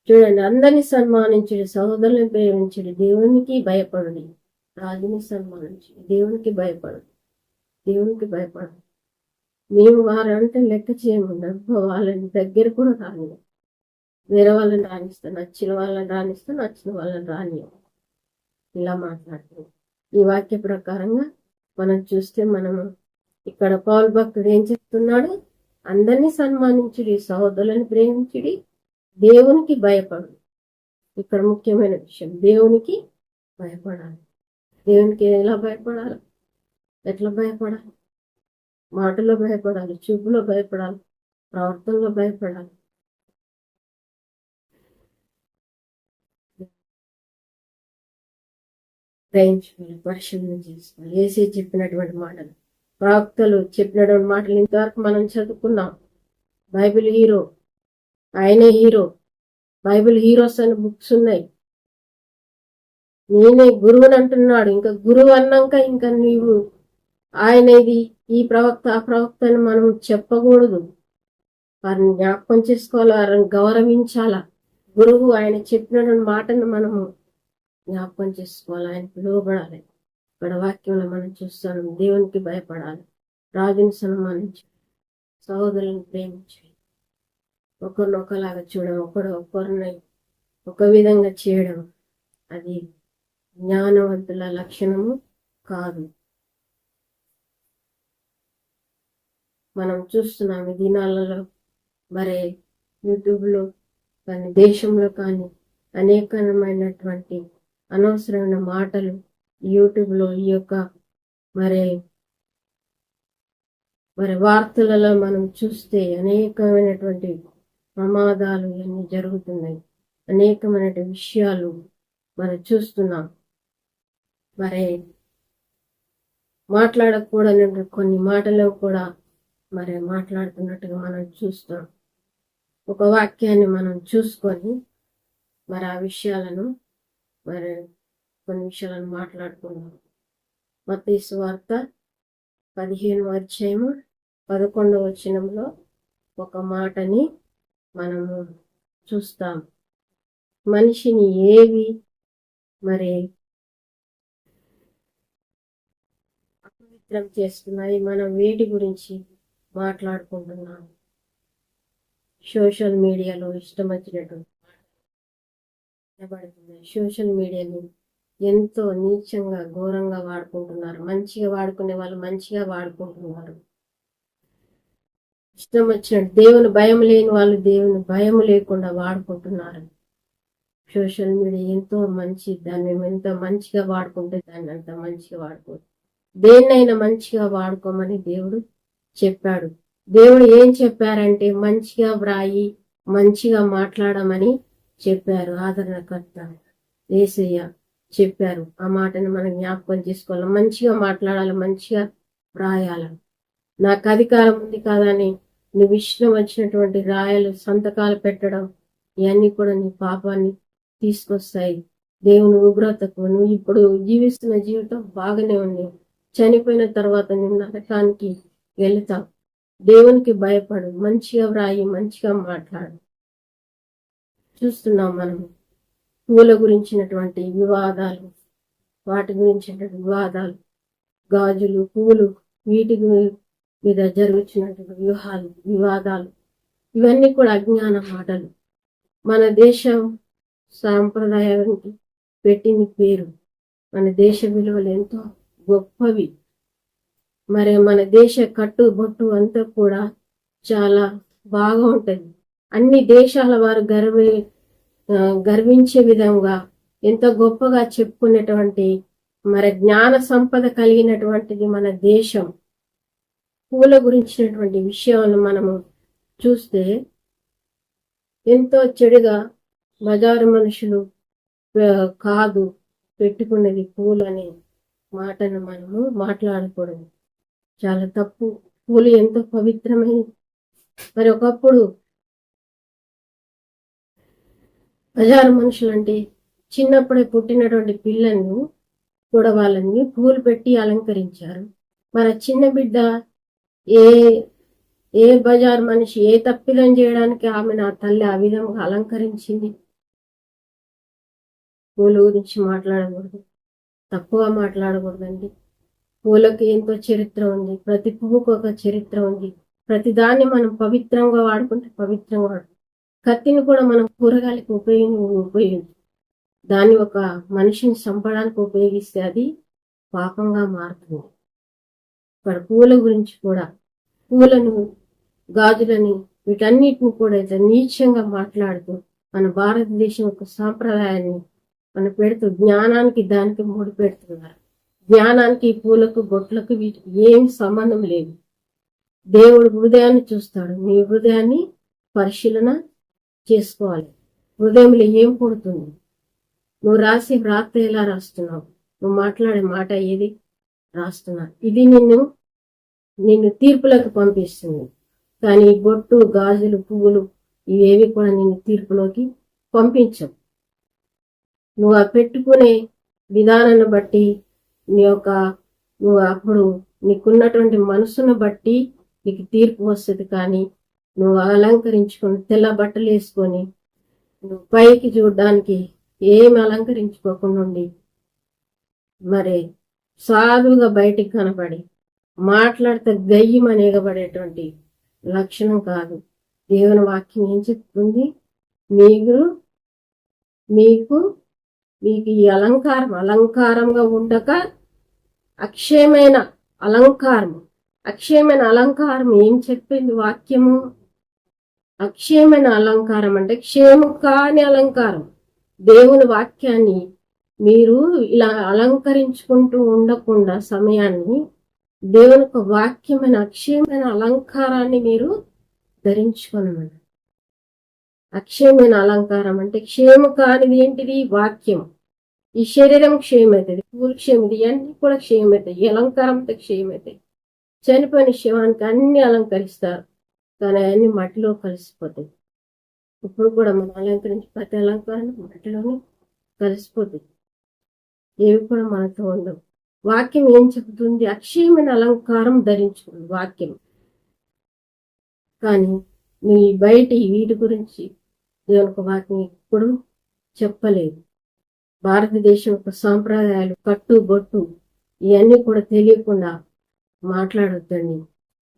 S1: చూడండి, అందరినీ సన్మానించుడి, సహోదరులను ప్రేమించుడి, దేవునికి భయపడుడి, రాజుని సన్మానించుడి, దేవునికి భయపడుడి, దేవునికి భయపడు. మేము వారంటే లెక్క చేయకుండా వాళ్ళని దగ్గర కూడా రాని, వేరే వాళ్ళని రాణిస్తాం, నచ్చిన వాళ్ళని రాణిస్తాం, నచ్చిన వాళ్ళని రాని, ఇలా మాట్లాడుతున్నాం. ఈ వాక్య ప్రకారంగా మనం చూస్తే మనము ఇక్కడ పౌలు భక్తుడు ఏం చెప్తున్నాడు? అందరినీ సన్మానించుడి, సహోదరులను ప్రేమించుడి, దేవునికి భయపడు. ఇక్కడ ముఖ్యమైన విషయం, దేవునికి భయపడాలి. దేవునికి ఎలా భయపడాలి? ఎట్లా భయపడాలి? మాటలో భయపడాలి, చూపులో భయపడాలి, ప్రవర్తనలో భయపడాలి. గ్రహించుకోవాలి, పరిశీలన చేసుకోవాలి. ఏసీ చెప్పినటువంటి మాటలు, ప్రవక్తలు చెప్పినటువంటి మాటలు ఇంతవరకు మనం చదువుకున్నాం. బైబిల్ హీరో, ఆయనే హీరో. బైబిల్ హీరోస్ అని బుక్స్ ఉన్నాయి. నేనే గురువుని అంటున్నాడు. ఇంకా గురువు అన్నాక ఇంకా నీవు ఆయన ఇది, ఈ ప్రవక్త, ఆ ప్రవక్త అని మనం చెప్పకూడదు. వారిని జ్ఞాపకం చేసుకోవాలి, వారిని గౌరవించాలా. గురువు ఆయన చెప్పినటువంటి మాటను మనము జ్ఞాపకం చేసుకోవాలి, ఆయనకు లోబడాలి. ఇక్కడ వాక్యంలో మనం చూస్తాం, దేవునికి భయపడాలి, రాజుని సన్మానించి, సహోదరులను ప్రేమించి, ఒకరినొకలాగా చూడడం, ఒకరిని ఒక విధంగా చేయడం అది జ్ఞానవంతుల లక్షణము కాదు. మనం చూస్తున్నాం ఈ దినాలలో, మరి యూట్యూబ్లో కానీ దేశంలో కానీ అనేకమైనటువంటి అనవసరమైన మాటలు యూట్యూబ్లో ఈ యొక్క మరి వార్తలలో మనం చూస్తే అనేకమైనటువంటి ప్రమాదాలు ఇవన్నీ జరుగుతున్నాయి. అనేకమైన విషయాలు మనం చూస్తున్నాం. మరి మాట్లాడకూడని కొన్ని మాటలు కూడా మాట్లాడుతున్నట్టుగా మనం చూస్తాం. ఒక వాక్యాన్ని మనం చూసుకొని ఆ విషయాలను కొన్ని విషయాలను మాట్లాడుకున్నాం. మత్తయి సువార్త 15వ అధ్యాయము 11వ వచనంలో ఒక మాటని మనము చూస్తాం. మనిషిని ఏవి అపవిత్రం చేస్తున్నాయి, మనం వేటి గురించి మాట్లాడుకుంటున్నాం. సోషల్ మీడియాలో ఇష్టం వచ్చినట్టు నిలబడుతున్నాయి. సోషల్ మీడియాని ఎంతో నీచంగా, ఘోరంగా వాడుకుంటున్నారు. మంచిగా వాడుకునే వాళ్ళు మంచిగా వాడుకుంటున్నారు. ఇష్టం వచ్చినట్టు దేవుని భయం లేని వాళ్ళు దేవుని భయం లేకుండా వాడుకుంటున్నారు. సోషల్ మీడియా ఎంతో మంచి, దాన్ని ఎంత మంచిగా వాడుకుంటే దాన్ని అంత మంచిగా వాడుకోవచ్చు. దేన్నైనా మంచిగా వాడుకోమని దేవుడు చెప్పాడు. దేవుడు ఏం చెప్పారంటే మంచిగా వ్రాయి, మంచిగా మాట్లాడమని చెప్పారు. ఆదరణకర్త యేసయ్య చెప్పారు. ఆ మాటను మనం జ్ఞాపకం చేసుకోవాలి. మంచిగా మాట్లాడాలి, మంచిగా వ్రాయాలి. నాకు అధికారం ఉంది కాదని నువ్వు ఇష్టం వచ్చినటువంటి రాయలు, సంతకాలు పెట్టడం, ఇవన్నీ కూడా నీ పాపాన్ని తీసుకొస్తాయి. దేవుని ఉగ్రతకు నువ్వు ఇప్పుడు జీవిస్తున్న జీవితం బాగానే ఉంది. చనిపోయిన తర్వాత నువ్వు నరకానికి వెళుతావు. దేవునికి భయపడు, మంచిగా వ్రాయి, మంచిగా మాట్లాడు. చూస్తున్నాం మనము పూల గురించినటువంటి వివాదాలు, వాటి గురించినటువంటి వివాదాలు, గాజులు, పూలు, వీటి మీద జరుగుతున్నటువంటి వివాదాలు, ఇవన్నీ కూడా అజ్ఞాన మాటలు. మన దేశం సాంప్రదాయానికి పెట్టింది పేరు. మన దేశ విలువలు ఎంతో గొప్పవి. మరి మన దేశ కట్టుబొట్టు అంతా కూడా చాలా బాగా ఉంటుంది. అన్ని దేశాల వారు గర్వించే విధంగా ఎంతో గొప్పగా చెప్పుకునేటువంటి మరి జ్ఞాన సంపద కలిగినటువంటిది మన దేశం. పూల గురించినటువంటి విషయాలను మనము చూస్తే ఎంతో చెడుగా బజారు మనుషులు కాదు పెట్టుకున్నది పూలు అనే మాటను మనము మాట్లాడకూడదు. చాలా తప్పు. పూలు ఎంతో పవిత్రమైనది. మరి ఒకప్పుడు బజారు మనుషులు అంటే చిన్నప్పుడే పుట్టినటువంటి పిల్లలను కూడా వాళ్ళని పూలు పెట్టి అలంకరించారు. మన చిన్న బిడ్డ ఏ బజార్ మనిషి ఏ తప్పిదం చేయడానికి ఆమె నా తల్లి ఆ విధంగా అలంకరించింది. పూల గురించి మాట్లాడకూడదు, తప్పుగా మాట్లాడకూడదండి. పూలకు ఎంతో చరిత్ర ఉంది. ప్రతి పువ్వుకు ఒక చరిత్ర ఉంది. ప్రతి దాన్ని మనం పవిత్రంగా వాడుకుంటే పవిత్రంగా వాడు. కత్తిని కూడా మనం కూరగాయలకు ఉపయోగించు. దాన్ని ఒక మనిషిని చంపడానికి ఉపయోగిస్తే అది పాపంగా మారుతుంది. ఇక్కడ పూల గురించి కూడా పూలను, గాజులని, వీటన్నిటిని కూడా ఇట్లా నీచంగా మాట్లాడుతూ మన భారతదేశం యొక్క సాంప్రదాయాన్ని మన పెడుతూ జ్ఞానానికి దానికి ముడి పెడుతున్నారు. జ్ఞానానికి పూలకు, బొట్లకు వీటికి ఏమి సంబంధం లేదు. దేవుడు హృదయాన్ని చూస్తాడు. నీ హృదయాన్ని పరిశీలన చేసుకోవాలి. హృదయంలో ఏం పుడుతుంది? నువ్వు రాసి వ్రాత ఎలా రాస్తున్నావు? నువ్వు మాట్లాడే మాట ఏది రాస్తున్నావు? ఇది నిన్ను తీర్పులకు పంపిస్తుంది. కానీ బొట్టు, గాజులు, పువ్వులు ఇవేవి కూడా నిన్ను తీర్పులోకి పంపించవు. నువ్వు ఆ పెట్టుకునే విధానాన్ని బట్టి నువ్వు అప్పుడు నీకున్నటువంటి మనసును బట్టి నీకు తీర్పు వస్తుంది. కానీ నువ్వు అలంకరించుకొని తెల్ల బట్టలు వేసుకొని నువ్వు పైకి చూడడానికి ఏమి అలంకరించుకోకుండా ఉండి మరి సాధువుగా బయటికి కనపడి మాట్లాడితే గయ్యమని ఎగబడేటువంటి లక్షణం కాదు. దేవుని వాక్యం ఏం చెప్తుంది? మీకు ఈ అలంకారంగా ఉండక అక్షయమైన అలంకారం ఏం చెప్పింది వాక్యము? అక్షయమైన అలంకారం అంటే క్షేము కాని అలంకారం. దేవుని వాక్యాన్ని మీరు ఇలా అలంకరించుకుంటూ ఉండకుండా సమయాన్ని దేవుని వాక్యమైన అక్షయమైన అలంకారాన్ని మీరు ధరించుకోనమన్నారు. అక్షయమైన అలంకారం అంటే క్షేము కానిది ఏంటిది? వాక్యం. ఈ శరీరం క్షయమవుతుంది, పూలు క్షయమవుతుంది, ఇవన్నీ కూడా క్షయమవుతాయి. ఈ అలంకారంతో క్షయమవుతాయి. చనిపోయిన శవానికి అన్ని అలంకరిస్తారు, కానీ అవన్నీ మట్టిలో కలిసిపోతాయి. ఇప్పుడు కూడా మనం అలంకరించి ప్రతి అలంకారం మట్టిలోనే కలిసిపోతుంది. ఏవి కూడా మనతో ఉండవు. వాక్యం ఏం చెబుతుంది? అక్షయమైన అలంకారం ధరించుకుంది వాక్యం. కానీ నీ బయటి వీటి గురించి దేవునికి వాక్యం ఎప్పుడు చెప్పలేదు. భారతదేశం యొక్క సాంప్రదాయాలు, కట్టు బొట్టు ఇవన్నీ కూడా తెలియకుండా మాట్లాడొద్దండి.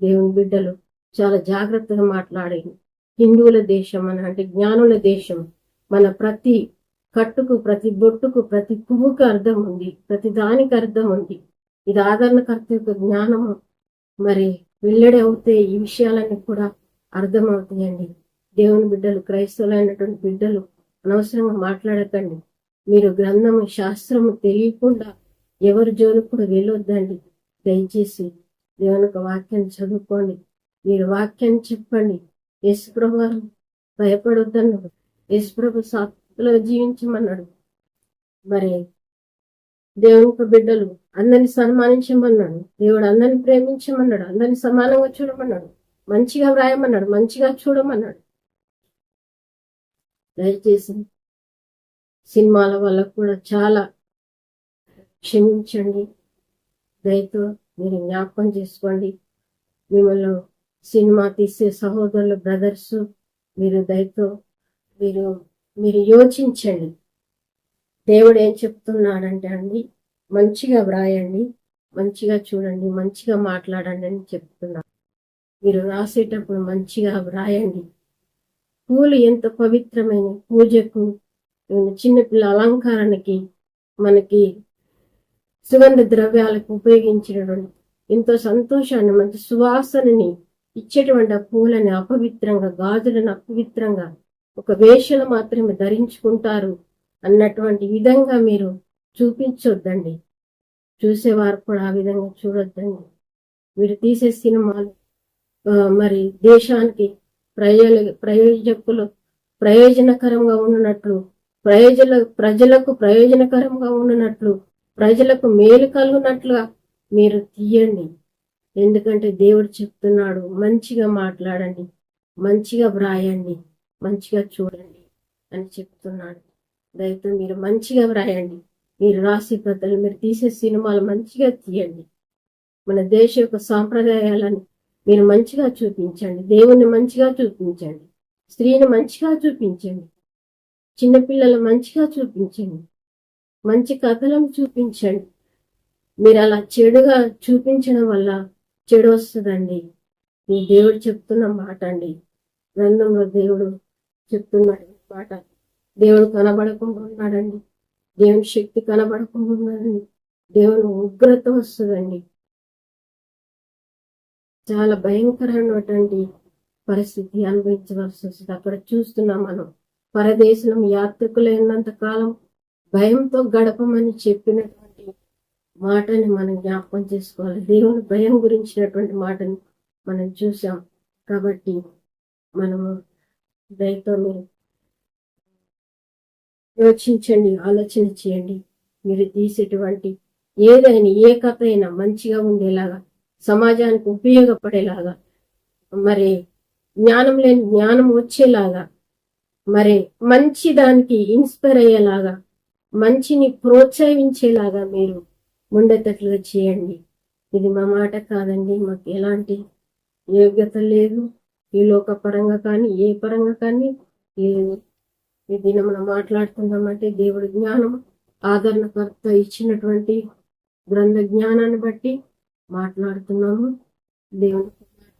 S1: దేవుని బిడ్డలు చాలా జాగ్రత్తగా మాట్లాడేది. హిందువుల దేశం అంటే జ్ఞానుల దేశం. మన ప్రతి కట్టుకు, ప్రతి బొట్టుకు, ప్రతి పువ్వుకు అర్థం ఉంది, ప్రతి దానికి అర్థం ఉంది. ఇది ఆదరణకర్త యొక్క జ్ఞానము మరి వెల్లడి అవుతే ఈ విషయాలన్నీ కూడా అర్థమవుతాయండి. దేవుని బిడ్డలు, క్రైస్తవులైనటువంటి బిడ్డలు అనవసరంగా మాట్లాడకండి. మీరు గ్రంథము, శాస్త్రము తెలియకుండా ఎవరి జోలికి కూడా వెళ్ళొద్దండి. దయచేసి దేవుని యొక్క వాక్యాన్ని చదువుకోండి. మీరు వాక్యాన్ని చెప్పండి. యేసుప్రభు వారు భయపడొద్దన్నాడు. యేసుప్రభు సాత్తులో జీవించమన్నాడు. మరి దేవుని యొక్క బిడ్డలు అందరిని సన్మానించమన్నాడు. దేవుడు అందరిని ప్రేమించమన్నాడు. అందరిని సమానంగా చూడమన్నాడు. మంచిగా వ్రాయమన్నాడు. మంచిగా చూడమన్నాడు. దయచేసి సినిమాల వల్ల కూడా చాలా క్షమించండి. దయతో మీరు జ్ఞాపకం చేసుకోండి. మిమ్మల్ని సినిమా తీసే సహోదరులు, బ్రదర్స్, మీరు దయతో మీరు మీరు యోచించండి. దేవుడు ఏం చెప్తున్నాడంటే అండి, మంచిగా వ్రాయండి, మంచిగా చూడండి, మంచిగా మాట్లాడండి అని చెప్తున్నాడు. మీరు రాసేటప్పుడు మంచిగా వ్రాయండి. పూలు ఎంత పవిత్రమైన పూజకు, చిన్నపిల్ల అలంకారానికి, మనకి సుగంధ ద్రవ్యాలకు ఉపయోగించినటువంటి ఎంతో సంతోషాన్ని, మంచి సువాసనని ఇచ్చేటువంటి ఆ పూలని అపవిత్రంగా, గాజులను అపవిత్రంగా ఒక వేషలు మాత్రమే ధరించుకుంటారు అన్నటువంటి విధంగా మీరు చూపించొద్దండి. చూసేవారు కూడా ఆ విధంగా చూడొద్దండి. మీరు తీసే సినిమాలు మరి దేశానికి ప్రయోజనకరంగా ఉన్నట్లు, ప్రజలకు ప్రయోజనకరంగా ఉన్నట్లు, ప్రజలకు మేలు కలుగునట్లుగా మీరు తీయండి. ఎందుకంటే దేవుడు చెప్తున్నాడు, మంచిగా మాట్లాడండి, మంచిగా వ్రాయండి, మంచిగా చూడండి అని చెప్తున్నాడు. దయతో మీరు మంచిగా వ్రాయండి. మీరు రాసే కథలు, మీరు తీసే సినిమాలు మంచిగా తీయండి. మన దేశ యొక్క సాంప్రదాయాలను మీరు మంచిగా చూపించండి. దేవుణ్ణి మంచిగా చూపించండి. స్త్రీని మంచిగా చూపించండి. చిన్నపిల్లలు మంచిగా చూపించండి. మంచి కథలను చూపించండి. మీరు అలా చెడుగా చూపించడం వల్ల చెడు వస్తుందండి. మీ దేవుడు చెప్తున్న మాట అండి. గ్రంథంలో దేవుడు చెప్తున్నాడు మాట. దేవుడు కనబడకుండా ఉన్నాడండి. దేవుని శక్తి కనబడకుండా ఉన్నాడండి. దేవుని ఉగ్రత వస్తుందండి. చాలా భయంకరమైనటువంటి పరిస్థితి అనుభవించవలసి వస్తుంది. అక్కడ చూస్తున్నాం మనం. పరదేశం యాత్రికులైనంత కాలం భయంతో గడపమని చెప్పినటువంటి మాటని మనం జ్ఞాపకం చేసుకోవాలి. దేవుని భయం గురించినటువంటి మాటని మనం చూసాం. కాబట్టి మనము దయతో మీరు యోచించండి, ఆలోచన చేయండి. మీరు తీసేటువంటి ఏదైనా, ఏ కథ అయినా మంచిగా ఉండేలాగా, సమాజానికి ఉపయోగపడేలాగా, మరి జ్ఞానం లేని జ్ఞానం వచ్చేలాగా, మరి మంచి దానికి ఇన్స్పైర్ అయ్యేలాగా, మంచిని ప్రోత్సహించేలాగా మీరు ఉండేటట్లుగా చేయండి. ఇది మా మాట కాదండి. మాకు ఎలాంటి యోగ్యత లేదు, ఈ లోక పరంగా కానీ ఏ పరంగా కానీ లేదు. ఈ దినం మనం మాట్లాడుతున్నామంటే దేవుడి జ్ఞానం, ఆదరణకర్త ఇచ్చినటువంటి గ్రంథ జ్ఞానాన్ని బట్టి మాట్లాడుతున్నాము. దేవుని మాట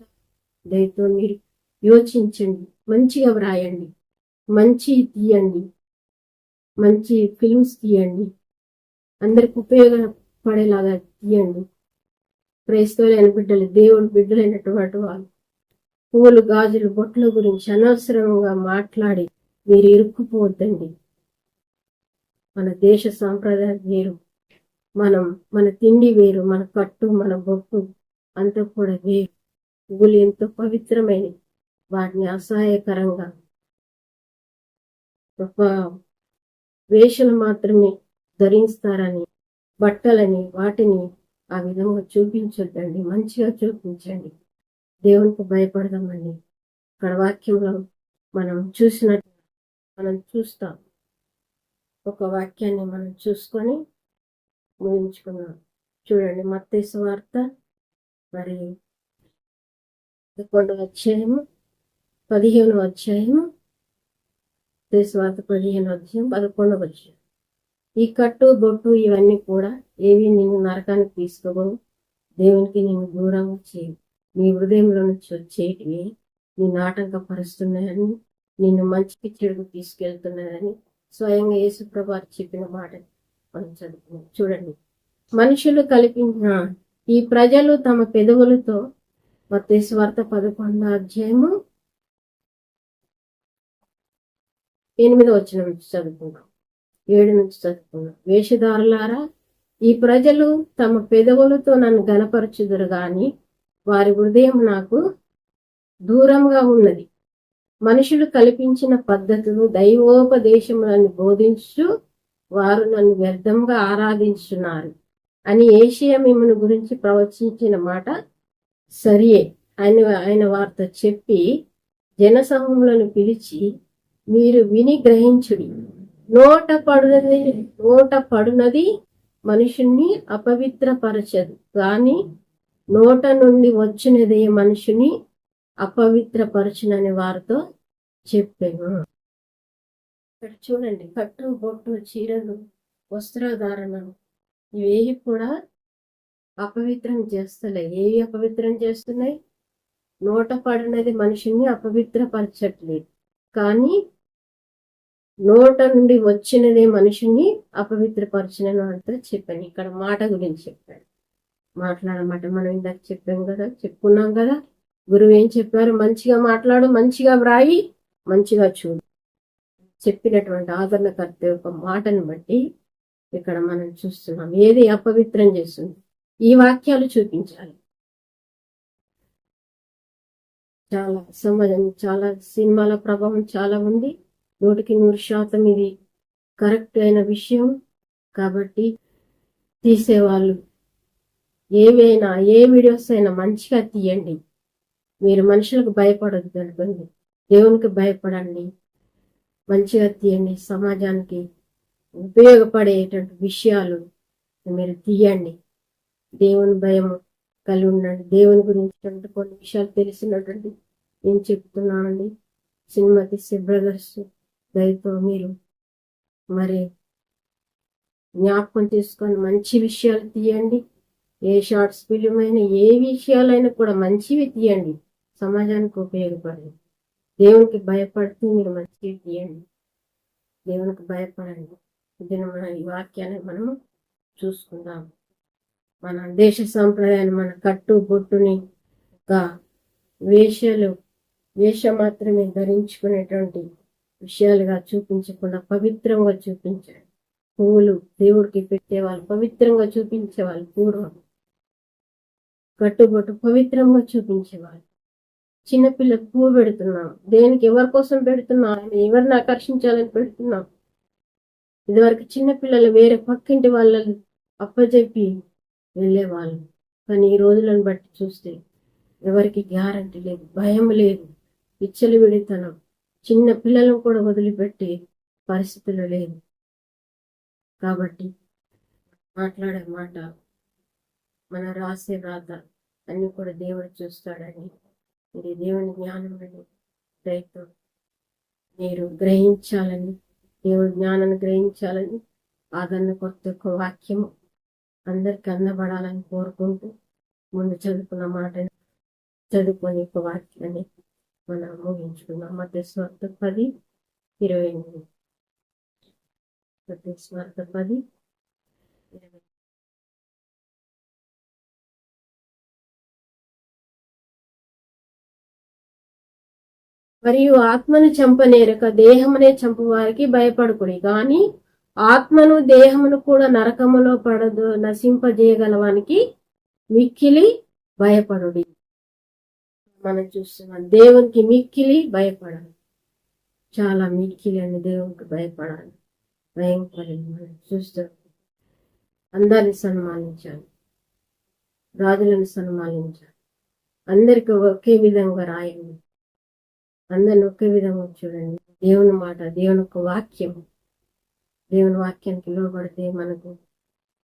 S1: దయతో మీరు యోచించండి, మంచిగా వ్రాయండి, మంచి తీయండి, మంచి ఫిల్మ్స్ తీయండి, అందరికి ఉపయోగపడేలాగా తీయండి. క్రైస్తవులైన బిడ్డలు, దేవుని బిడ్డలైనటువంటి వాళ్ళు పూలు, గాజులు, బొట్ల గురించి అనవసరంగా మాట్లాడి మీరు ఇరుక్కుపోవద్దండి. మన దేశ సాంప్రదాయం వేరు, మన తిండి వేరు, మన కట్టు, మన బొట్టు అంతా కూడా వేరు. పువ్వులు ఎంతో పవిత్రమైనవి. వాటిని అసహాయకరంగా ఒక వేషలు మాత్రమే ధరిస్తారని, బట్టలని వాటిని ఆ విధంగా చూపించొద్దండి. మంచిగా చూపించండి. దేవునికి భయపడదామండి. ఇక్కడ వాక్యంలో మనం చూస్తాం. ఒక వాక్యాన్ని మనం చూసుకొని ముగించుకున్నాం. చూడండి, మత్తయి సువార్త మరి 11వ అధ్యాయము 15వ అధ్యాయము, మత్తయి సువార్త 15వ అధ్యాయం 11వ అధ్యాయం. ఈ కట్టు, బొట్టు ఇవన్నీ కూడా ఏవి నిన్ను నరకానికి తీసుకోవు, దేవునికి నిన్ను దూరంగా చేయవు. నీ హృదయంలో నుంచి వచ్చేటివి నిన్ను ఆటంకపరుస్తున్నాయని, నిన్ను మంచికి చెడుకు తీసుకెళ్తున్నాయని స్వయంగా యేసు ప్రభువు చెప్పిన మాట మనం చదువుకున్నాం. చూడండి, మనుషులు కల్పించిన ఈ ప్రజలు తమ పెదవులతో, మత్తయి సువార్త 11వ అధ్యాయము 8వ వచనం నుంచి చదువుకున్నాం, 7 నుంచి చదువుకున్నాం. వేషధారులారా, ఈ ప్రజలు తమ పెదవులతో నన్ను గనపరచుదురు గాని వారి హృదయం నాకు దూరంగా ఉన్నది. మనుషులు కల్పించిన పద్ధతులు దైవోపదేశములను బోధించు వారు నన్ను వ్యర్థంగా ఆరాధించున్నారు అని యేషయా మిమ్మును గురించి ప్రవచించిన మాట సరియే. ఆయన వారితో చెప్పి జనసమూహములను పిలిచి మీరు విని గ్రహించుడి. నోట పడునది మనుషుణ్ణి అపవిత్రపరచదు, కానీ నోట నుండి వచ్చినదే మనుషుని అపవిత్రపరచునని వారితో చెప్పాను. ఇక్కడ చూడండి, కట్టు బొట్టు చీరలు వస్త్రధారణలు ఇవేవి కూడా అపవిత్రం చేస్తలే. ఏవి అపవిత్రం చేస్తున్నాయి? నోట పడినది మనిషిని అపవిత్రపరచట్లేదు, కానీ నోట నుండి వచ్చినదే మనిషిని అపవిత్రపరచునని అంతా చెప్పాను. ఇక్కడ మాట గురించి చెప్పాడు. మాట్లాడమాట మనం ఇందాక చెప్పాం కదా, చెప్పుకున్నాం కదా. గురువు ఏం చెప్పారు? మంచిగా మాట్లాడు, మంచిగా వ్రాయి, మంచిగా చూడు. చెప్పినటువంటి ఆదరణకర్త యొక్క మాటను బట్టి ఇక్కడ మనం చూస్తున్నాం. ఏది అపవిత్రం చేస్తుంది? ఈ వాక్యాలు చూపించాలి. చాలా సమాజం, చాలా సినిమాల ప్రభావం చాలా ఉంది. 100% ఇది కరెక్ట్ అయిన విషయం. కాబట్టి తీసేవాళ్ళు ఏవైనా, ఏ వీడియోస్ అయినా మంచిగా తీయండి. మీరు మనుషులకు భయపడద్దు అనుకోండి, దేవునికి భయపడండి, మంచిగా తీయండి. సమాజానికి ఉపయోగపడేటువంటి విషయాలు మీరు తీయండి. దేవుని భయం కలిగి ఉండండి. దేవుని గురించి కొన్ని విషయాలు తెలిసినటువంటి నేను చెప్తున్నానండి. సినిమా తీసే బ్రదర్స్ దయతో మీరు మరి జ్ఞాపకం తీసుకొని మంచి విషయాలు తీయండి. ఏ షార్ట్స్ ఫిలిం అయినా, ఏ విషయాలైనా కూడా మంచివి తీయండి, సమాజానికి ఉపయోగపడండి. దేవునికి భయపడుతూ మీరు మంచివి తీయండి. దేవునికి భయపడండి. ఇది మన ఈ వాక్యాన్ని మనము చూసుకుందాం. మన దేశ సంప్రదాయాన్ని, మన కట్టు బొట్టుని ఒక వేష మాత్రమే ధరించుకునేటువంటి విషయాలుగా చూపించకుండా పవిత్రంగా చూపించాడు. పువ్వులు దేవుడికి పెట్టేవాళ్ళు పవిత్రంగా చూపించేవాళ్ళు. పూర్వం కట్టుబొట్టు పవిత్రంగా చూపించేవాళ్ళు. చిన్నపిల్లలకు పువ్వు పెడుతున్నాం, దేనికి? ఎవరి కోసం పెడుతున్నాం? ఎవరిని ఆకర్షించాలని పెడుతున్నాం? ఇదివరకు చిన్నపిల్లలు వేరే పక్కింటి వాళ్ళని అప్పచెప్పి వెళ్ళేవాళ్ళు. కానీ ఈ రోజులను బట్టి చూస్తే ఎవరికి గ్యారంటీ లేదు, భయం లేదు, పిచ్చలు విడితనం. చిన్న పిల్లలను కూడా వదిలిపెట్టే పరిస్థితులు లేదు. కాబట్టి మాట్లాడే మాట, మన రాసే రాత అన్ని కూడా దేవుడు చూస్తాడని ఇది దేవుని జ్ఞానం దయతో మీరు గ్రహించాలని, దేవుడి జ్ఞానాన్ని గ్రహించాలని, ఆదరణ కొత్త ఒక వాక్యము అందరికి అందబడాలని కోరుకుంటూ ముందు చదువుకున్న మాటని చదువుకొని ఒక వాక్యాన్ని మనం ముగించుకున్నాం. మత్తయి సువార్త 10:28. మత్తయి సువార్త 10:28. మరియు ఆత్మను చంపనేరక దేహమునే చంపువారికి భయపడుకుడి, కానీ ఆత్మను దేహమును కూడా నరకములో పడదు నశింపజేయగలవానికి మిక్కిలి భయపడుడి. మనం చూస్తున్నాం, దేవునికి మిక్కిలి భయపడాలి. చాలా మిక్కిలి అని దేవునికి భయపడాలి. భయంకరం. మనం చూస్తాం, అందరిని సన్మానించాలి, రాజులను సన్మానించాలి, అందరికి ఒకే విధంగా రాయండి, అందరిని ఒకే విధంగా చూడండి. దేవుని మాట, దేవుని ఒక వాక్యం, దేవుని వాక్యానికి లోబడితే మనకు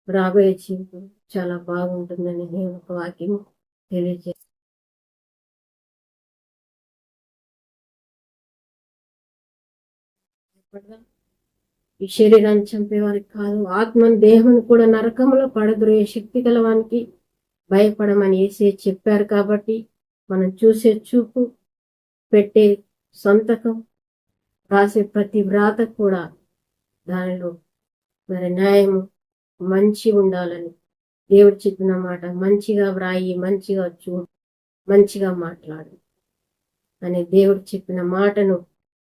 S1: రాబోయే జీవితం చాలా బాగుంటుందని దేవుని ఒక వాక్యం తెలియజేస్తుంది. ఈ శరీరాన్ని చంపేవారికి కాదు, ఆత్మను దేహమును కూడా నరకంలో పడద్రోయే శక్తి గలవానికి భయపడమని యేసే చెప్పారు. కాబట్టి మనం చూసే చూపు, పెట్టే సంతకం, రాసే ప్రతి వ్రాత కూడా దానిలో మరి న్యాయము మంచి ఉండాలని దేవుడు చెప్పిన మాట. మంచిగా వ్రాయి, మంచిగా చూడు, మంచిగా మాట్లాడు అని దేవుడు చెప్పిన మాటను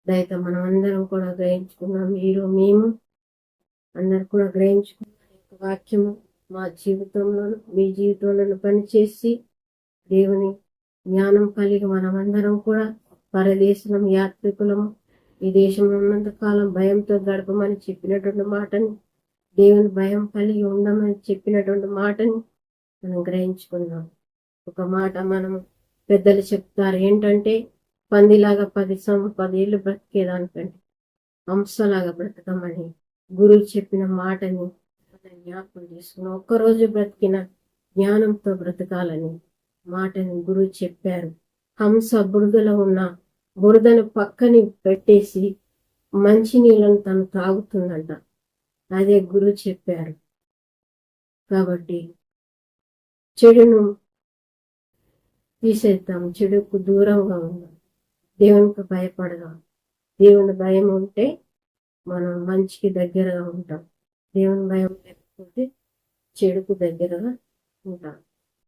S1: దయతో మనం అందరం కూడా గ్రహించుకున్నాం. మీరు మేము అందరు కూడా గ్రహించుకున్నాం వాక్యము మా జీవితంలోను మీ జీవితంలోను పనిచేసి దేవుని జ్ఞానం కలిగి మనమందరం కూడా పరదేశం యాత్రికులము ఈ దేశంలో ఉన్నంత కాలం భయంతో గడపమని చెప్పినటువంటి మాటని, దేవుని భయం కలిగి ఉండమని చెప్పినటువంటి మాటని మనం గ్రహించుకుందాం. ఒక మాట మనం పెద్దలు చెప్తారు ఏంటంటే, పందిలాగా 10 ఏళ్ళు బ్రతికేదానికంటే హంసలాగా బ్రతకమని గురువు చెప్పిన మాటని మనం జ్ఞాపకం చేసుకుని ఒక్కరోజు బ్రతికిన జ్ఞానంతో బ్రతకాలని మాటని గురువు చెప్పారు. హంస బురదలో ఉన్న బురదను పక్కని పెట్టేసి మంచి నీళ్ళను తను తాగుతుందంట. అదే గురువు చెప్పారు. కాబట్టి చెడును తీసేద్దాం, చెడుకు దూరంగా ఉందాం, దేవునికి భయపడదాం. దేవుని భయం ఉంటే మనం మంచికి దగ్గరగా ఉంటాం. దేవుని భయం లేకపోతే చెడుకు దగ్గరగా ఉంటాం.